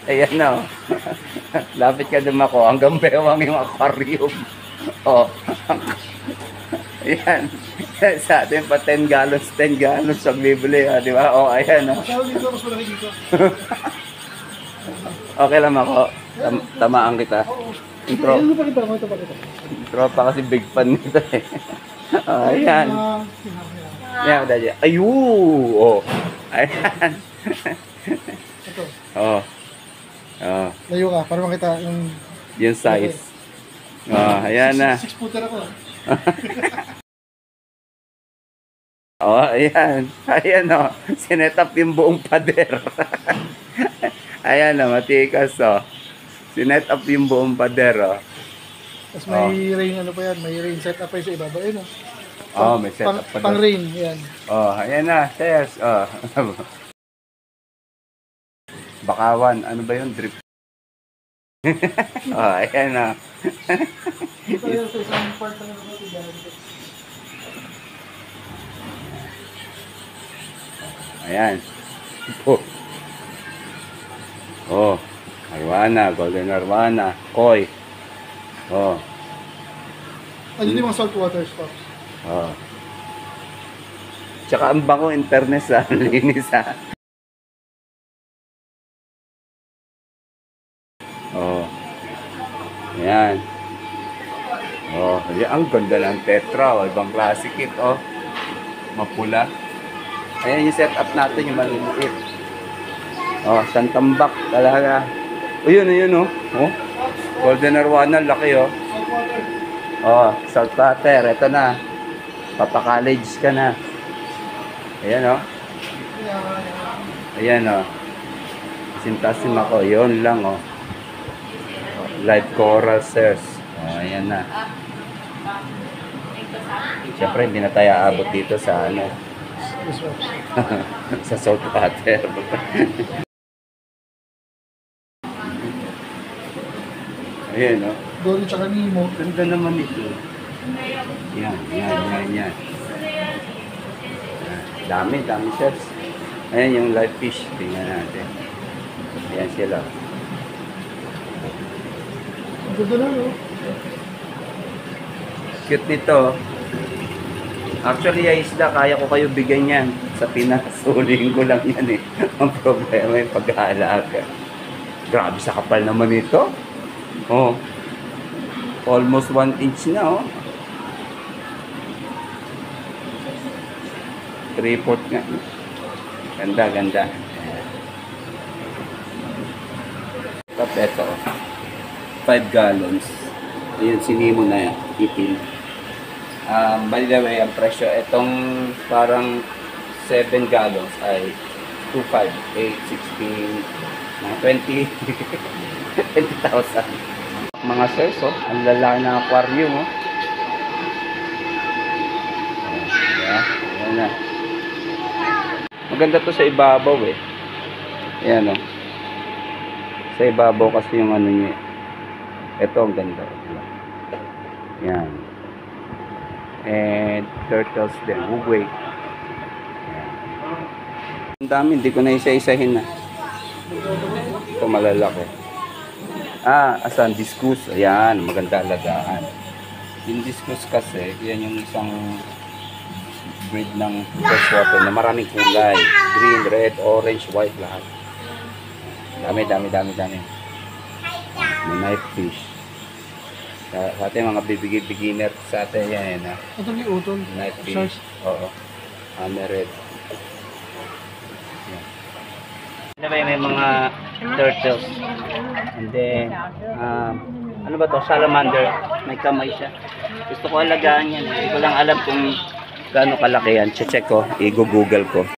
Ayan na. Oh. Lapit ka dumako. Hanggang bewang yung aquarium. Oh. Ayan. Sa atin pa 10 gallons, 10 gallons ang bibili. Di ba? Oh, ayan. Oh. Dito, mas malaki dito. Okay lang ako. Tamaan kita. Intro. Ito pa kita. Intro pa kasi big fan nito eh. Oh, ayan. Ayan, daddy. Ayun! Oh. Ayan. Ito. Oh. Oh. Layo ka, para makita yung... Yung size. Oh, ayan na. 6-footer ako. Oh, ayan. Ayan oh. Sinet up yung buong pader. Ayan oh, matikas oh. Sinet up yung buong pader oh. Tapos may rain, ano pa yan, may rain set up pa yun sa ibaba. Ayun oh. Oh, may set up pa Pang doon. rain, yan. Oh, ayan na. Cheers. Oh. Bakawan. Ano ba yun? Drip. Oh, ayan na. Dito yun sa isang part na natin. Ayan. Oh. Oh. Arwana. Golden Arwana. Koi. Oh. Ayun yung mga saltwater spots. Oh. Tsaka ang bango in fairness ha. Linis ha. Oh. Ayan. Oh, ayan. Ang ganda ng tetra. Oh. Ibang classic it. Oh. Mapula. Ayan yung setup natin, yung maliliit. Oh, santambak talaga. O yun, oh. Oh. Golden Arwana, laki oh. Saltwater. Oh, saltwater. Ito na. Papa-college ka na. Ayan oh. Ayan oh. Sintasim ako. Yun lang oh. Live coral stairs. Oh, ayan na. Siyempre, hindi na tayo aabot dito sa ano. Sa saltwater. Ayan oh. Dory tsaka Nemo. Ganda naman ito. Yan. Dami shells. Ayan yung live fish. Tingnan natin. Ayan sila. Ang ganda na, no? Cute nito. Actually, yung isda, kaya ko kayo bigyan yan. Sa Pinas, hulihin ko lang yan eh. Ang problema yung pag-aalaga. Grabe sa kapal naman ito. Oh. Almost 1 inch na oh. 3/4 nga. Ganda. Tapos ito. 5 gallons. Ayun, sinimo na yan. Itin. By the way, ang presyo, itong parang 7 gallons ay 2.5, 8, 16, mga 20, 20,000. Mga sirs, oh, ang lalaki ng aquarium, oh. Ayan na. Maganda to sa ibabaw, eh. Ayan, oh. Sa ibabaw kasi yung ano niya. Ito, ang ganda. Ayan. And turtles din, wugway. Ang dami, hindi ko na isa-isahin na. Ito malalaki. Asan? Discus. Ayan, maganda alagaan. Yung discus kasi, yan yung isang breed ng freshwater na maraming kulay. Green, red, orange, white, lahat. Dami. May knife fish. Sa atin mga beginner sa atin yan ha. Ito yung utol. Knife fish. Oo. Hammerhead. Yan. May mga turtles. And then, ano ba to? Salamander. May kamay siya. Gusto ko alagaan yan. Hindi ko lang alam kung gaano kalaki yan. Check ko. I-google ko.